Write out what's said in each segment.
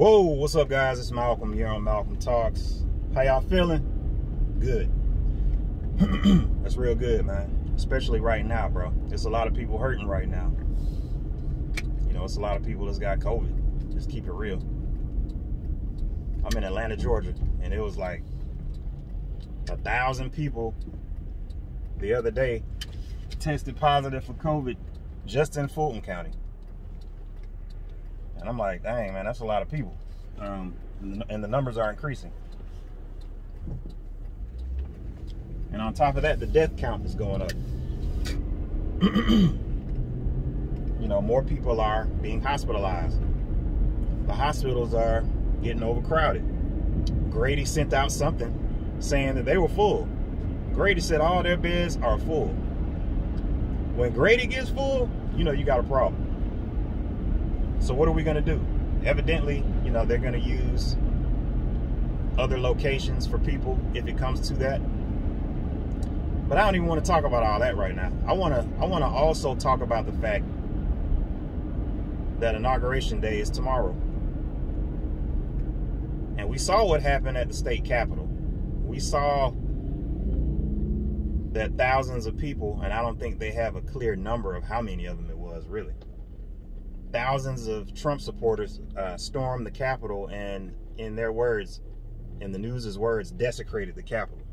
Whoa, what's up, guys? It's Malcolm here on Malcolm Talks. How y'all feeling? Good. That's real good, man. Especially right now, bro. There's a lot of people hurting right now. You know, it's a lot of people that's got COVID. Just keep it real. I'm in Atlanta, Georgia, and it was like 1,000 people the other day tested positive for COVID just in Fulton County. And I'm like, dang, man, that's a lot of people. And the numbers are increasing. And on top of that, the death count is going up. You know, more people are being hospitalized. The hospitals are getting overcrowded. Grady sent out something saying that they were full. Grady said all their beds are full. When Grady gets full, you know you got a problem. So what are we going to do? Evidently, you know, they're going to use other locations for people if it comes to that. But I don't even want to talk about all that right now. I want to also talk about the fact that Inauguration Day is tomorrow. And we saw what happened at the state capitol. We saw that thousands of people, and I don't think they have a clear number of how many of them it was really. Thousands of Trump supporters stormed the Capitol and, in their words, in the news's words, desecrated the Capitol.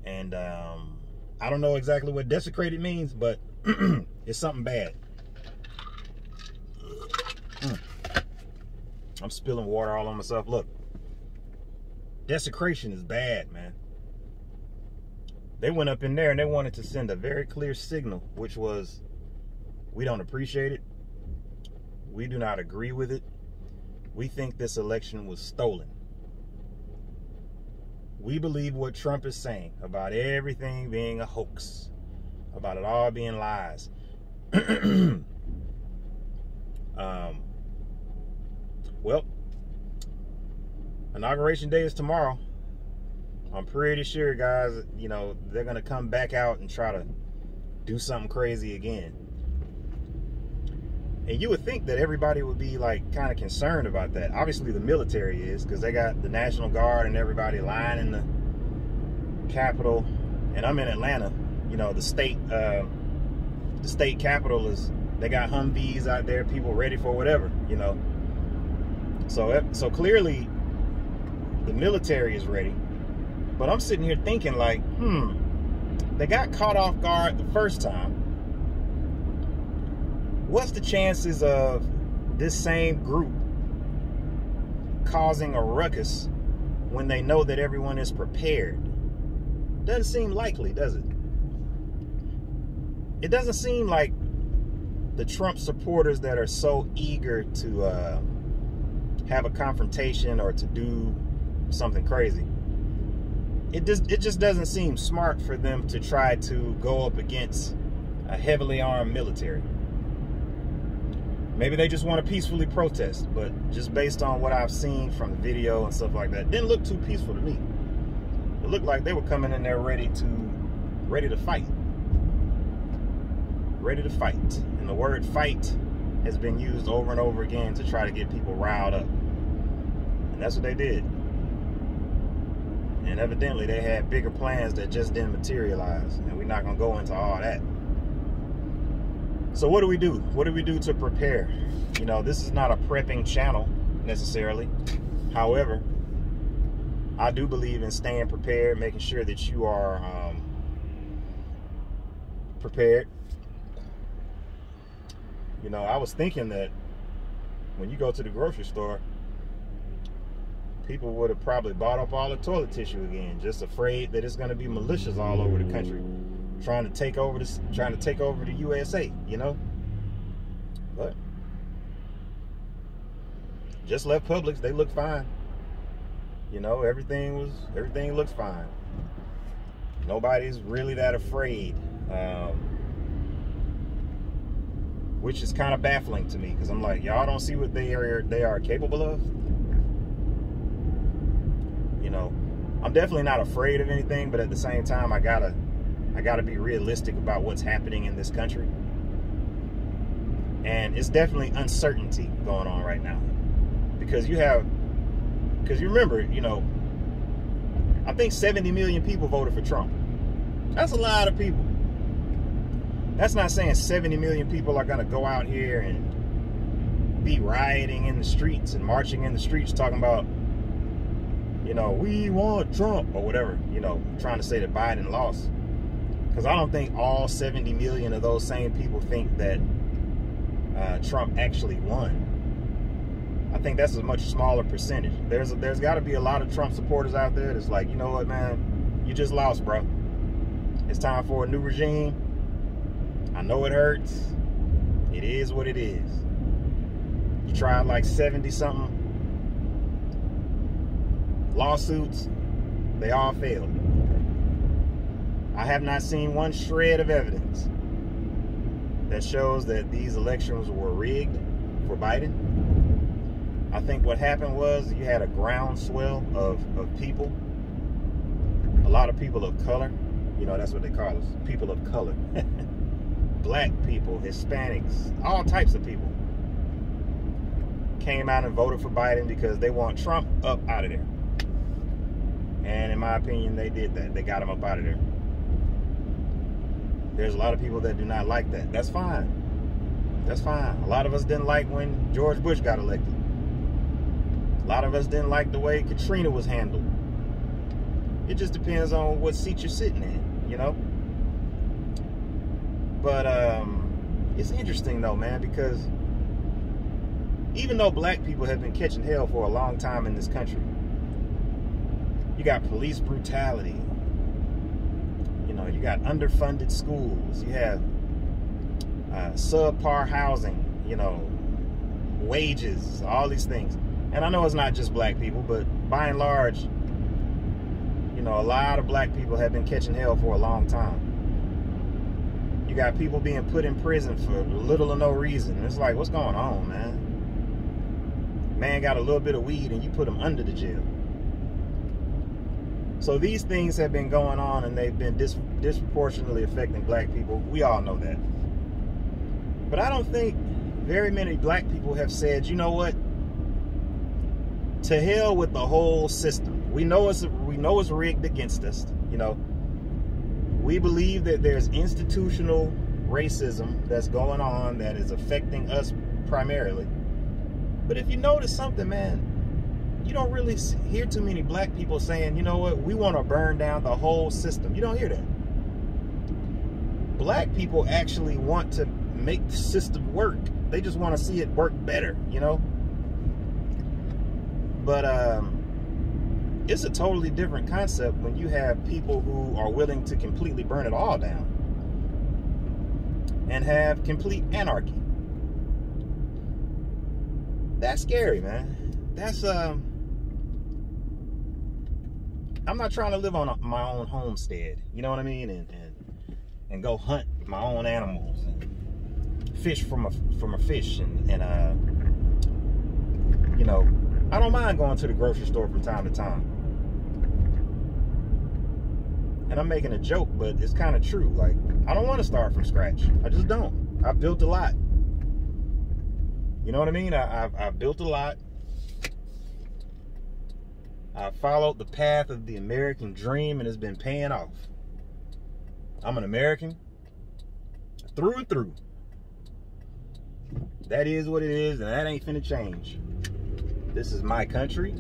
And I don't know exactly what desecrated means, but it's something bad. I'm spilling water all on myself. Look, desecration is bad, man. They went up in there and they wanted to send a very clear signal, which was, we don't appreciate it. We do not agree with it. We think this election was stolen. We believe what Trump is saying about everything being a hoax, about it all being lies. Well, Inauguration Day is tomorrow. I'm pretty sure, guys, you know, they're going to come back out and try to do something crazy again. And you would think that everybody would be like kind of concerned about that. Obviously the military is, because they got the National Guard and everybody lining the Capitol. And I'm in Atlanta. You know, the state Capitol is, they got Humvees out there, people ready for whatever, you know. So clearly the military is ready. But I'm sitting here thinking like, they got caught off guard the first time. What's the chances of this same group causing a ruckus when they know that everyone is prepared? Doesn't seem likely, does it? It doesn't seem like the Trump supporters that are so eager to have a confrontation or to do something crazy. It just doesn't seem smart for them to try to go up against a heavily armed military. Maybe they just want to peacefully protest, but just based on what I've seen from the video and stuff like that, didn't look too peaceful to me. It looked like they were coming in there ready to fight. Ready to fight. And the word fight has been used over and over again to try to get people riled up. And that's what they did. And evidently they had bigger plans that just didn't materialize. And we're not going to go into all that. So what do we do? What do we do to prepare? You know, this is not a prepping channel necessarily. However, I do believe in staying prepared, making sure that you are prepared. You know, I was thinking that when you go to the grocery store, people would have probably bought up all the toilet tissue again, just afraid that it's going to be militias all over the country trying to take over the USA, you know. But just left Publix, they look fine. You know, everything looks fine. Nobody's really that afraid, which is kind of baffling to me, because I'm like, y'all don't see what they are capable of. You know, I'm definitely not afraid of anything, but at the same time, I gotta be realistic about what's happening in this country. And it's definitely uncertainty going on right now. Because you remember, you know, I think 70 million people voted for Trump. That's a lot of people. That's not saying 70 million people are going to go out here and be rioting in the streets and marching in the streets talking about, you know, we want Trump or whatever, you know, trying to say that Biden lost. Because I don't think all 70 million of those same people think that Trump actually won. I think that's a much smaller percentage. There's got to be a lot of Trump supporters out there that's like, you know what, man, you just lost, bro. It's time for a new regime. I know it hurts. It is what it is. You tried like 70-something lawsuits. They all failed. I have not seen one shred of evidence that shows that these elections were rigged for Biden. I think what happened was you had a groundswell of people. A lot of people of color. You know, that's what they call us. People of color. Black people, Hispanics, all types of people came out and voted for Biden because they want Trump up out of there. And in my opinion, they did that. They got him up out of there. There's a lot of people that do not like that. That's fine. That's fine. A lot of us didn't like when George Bush got elected. A lot of us didn't like the way Katrina was handled. It just depends on what seat you're sitting in, you know? But it's interesting though, man, because even though black people have been catching hell for a long time in this country, you got police brutality, you know, you got underfunded schools, you have subpar housing, you know, wages, all these things. And I know it's not just black people, but by and large, you know, a lot of black people have been catching hell for a long time. You got people being put in prison for little or no reason. It's like, what's going on, man? Man got a little bit of weed and you put him under the jail. So these things have been going on and they've been disproportionately affecting black people. We all know that. But I don't think very many black people have said, you know what? To hell with the whole system. We know it's rigged against us, you know. We believe that there's institutional racism that's going on that is affecting us primarily. But if you notice something, man, you don't really hear too many black people saying, you know what, we want to burn down the whole system. You don't hear that. Black people actually want to make the system work. They just want to see it work better, you know. But it's a totally different concept when you have people who are willing to completely burn it all down and have complete anarchy. That's scary, man. That's I'm not trying to live on my own homestead, you know what I mean, and go hunt my own animals and fish from a fish and you know, I don't mind going to the grocery store from time to time. And I'm making a joke, but it's kind of true. Like, I don't want to start from scratch. I just don't. I've built a lot. You know what I mean? I've built a lot. I've followed the path of the American dream, and it's been paying off. I'm an American through and through. That is what it is, and that ain't finna change. This is my country,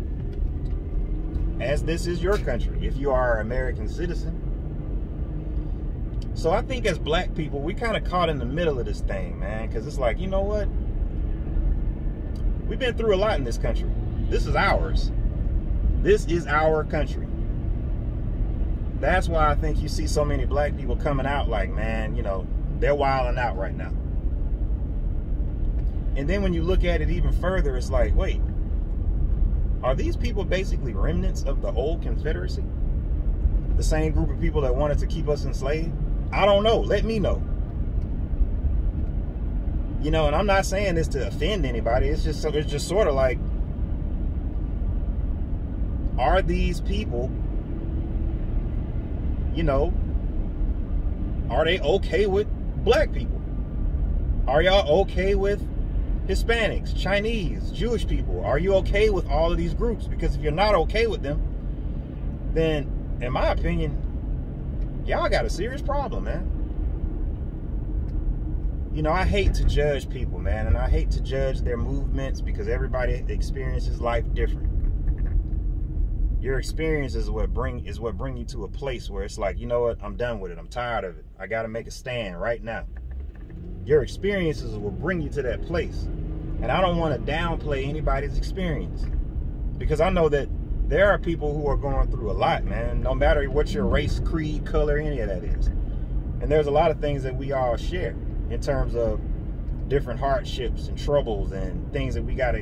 as this is your country, if you are an American citizen. So I think as black people, we kind of caught in the middle of this thing, man, because it's like, you know what? We've been through a lot in this country. This is ours. This is our country. That's why I think you see so many black people coming out like, man, you know, they're wilding out right now. And then when you look at it even further, it's like, wait, are these people basically remnants of the old Confederacy? The same group of people that wanted to keep us enslaved? I don't know. Let me know. You know, and I'm not saying this to offend anybody. It's just sort of like, are these people, you know, are they okay with black people? Are y'all okay with Hispanics, Chinese, Jewish people. Are you okay with all of these groups? Because if you're not okay with them, then, in my opinion, y'all got a serious problem, man. You know, I hate to judge people, man, and I hate to judge their movements because everybody experiences life different. Your experience is what bring you to a place where it's like, you know what, I'm done with it. I'm tired of it. I got to make a stand right now. Your experiences will bring you to that place. And I don't want to downplay anybody's experience, because I know that there are people who are going through a lot, man, no matter what your race, creed, color, any of that is. And there's a lot of things that we all share in terms of different hardships and troubles and things that we got to,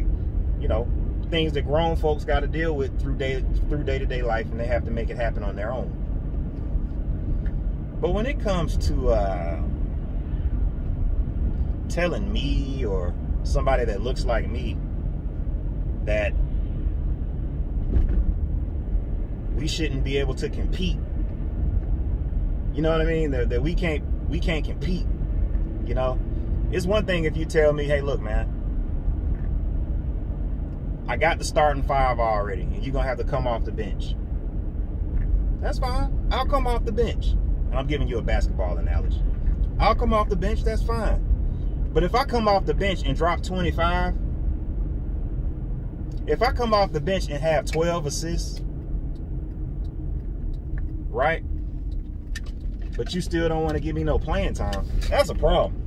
you know, things that grown folks got to deal with through day-to-day life, and they have to make it happen on their own. But when it comes to telling me or somebody that looks like me that we shouldn't be able to compete, you know what I mean? That we can't compete. You know, it's one thing if you tell me, hey, look, man, I got the starting five already, and you're gonna have to come off the bench. That's fine. I'll come off the bench. And I'm giving you a basketball analogy. I'll come off the bench. That's fine. But if I come off the bench and drop 25, if I come off the bench and have 12 assists, right? But you still don't want to give me no playing time, that's a problem.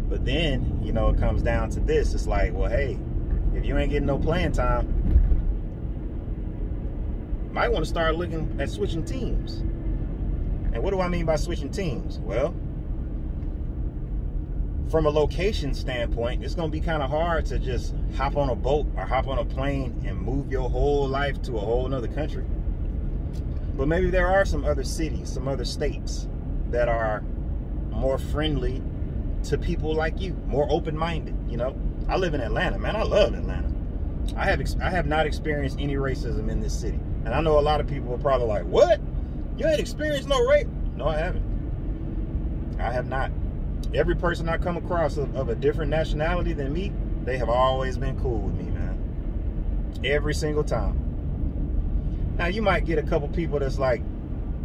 But then, you know, it comes down to this. It's like, well, hey, if you ain't getting no playing time, you might want to start looking at switching teams. And what do I mean by switching teams? Well, from a location standpoint, it's going to be kind of hard to just hop on a boat or hop on a plane and move your whole life to a whole nother country. But maybe there are some other cities, some other states that are more friendly to people like you, more open-minded. You know, I live in Atlanta, man. I love Atlanta. I have not experienced any racism in this city. And I know a lot of people are probably like, what? You ain't experienced no rape? No, I haven't. I have not. Every person I come across of a different nationality than me, they have always been cool with me, man. Every single time. Now, you might get a couple people that's like,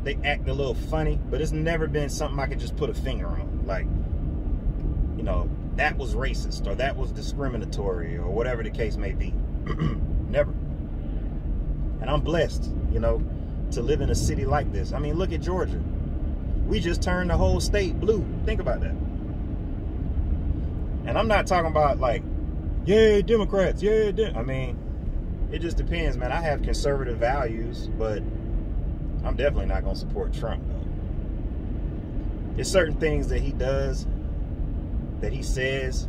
they act a little funny, but it's never been something I could just put a finger on. Like, you know, that was racist or that was discriminatory or whatever the case may be. Never. And I'm blessed, you know, to live in a city like this. I mean, look at Georgia. We just turned the whole state blue. Think about that. And I'm not talking about like, yeah, Democrats, yeah, I mean, it just depends, man. I have conservative values, but I'm definitely not going to support Trump, though. There's certain things that he does, that he says,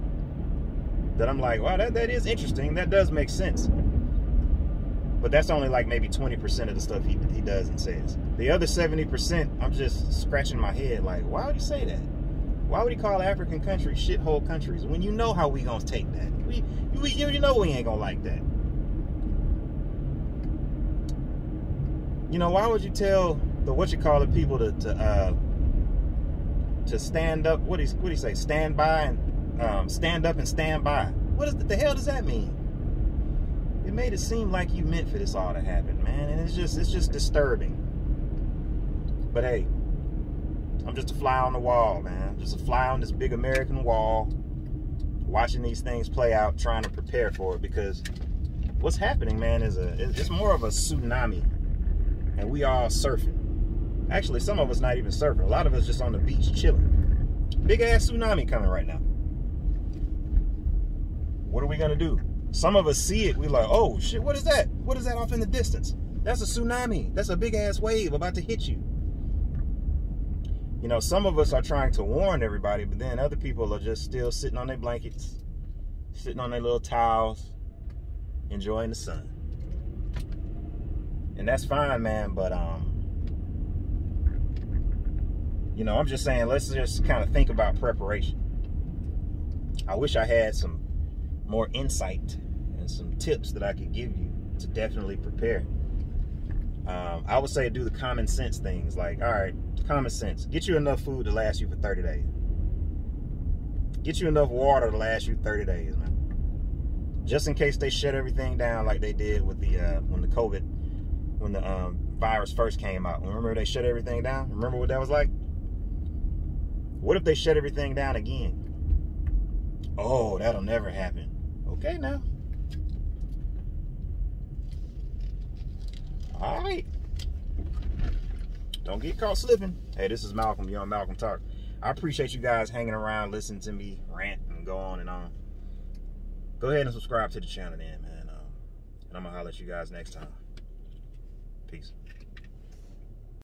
that I'm like, wow, that is interesting. That does make sense. But that's only like maybe 20% of the stuff he does and says. The other 70%, I'm just scratching my head like, why would he say that? Why would he call African countries shithole countries when you know how we gonna take that? You know we ain't gonna like that. You know, why would you tell the people to stand up? What do you say? Stand by and stand up and stand by. What the hell does that mean? It made it seem like you meant for this all to happen, man, and it's just disturbing. But hey, I'm just a fly on the wall, man. Just a fly on this big American wall, watching these things play out, trying to prepare for it, because what's happening, man, it's more of a tsunami, and we all surfing. Actually, some of us not even surfing. A lot of us just on the beach chilling. Big ass tsunami coming right now. What are we gonna do? Some of us see it, we're like, oh shit, what is that? What is that off in the distance? That's a tsunami. That's a big ass wave about to hit you. You know, some of us are trying to warn everybody, but then other people are just still sitting on their blankets, sitting on their little towels, enjoying the sun. And that's fine, man, but you know, I'm just saying, let's just kind of think about preparation. I wish I had some more insight and some tips that I could give you to definitely prepare. I would say do the common sense things, like, all right, common sense. Get you enough food to last you for 30 days. Get you enough water to last you 30 days, man. Just in case they shut everything down like they did with the when the virus first came out. Remember they shut everything down? Remember what that was like? What if they shut everything down again? Oh, that'll never happen. Okay, now. All right. Don't get caught slipping. Hey, this is Malcolm, Young Malcolm Talk. I appreciate you guys hanging around, listening to me rant and go on and on. Go ahead and subscribe to the channel then, man. And I'm going to holler at you guys next time. Peace.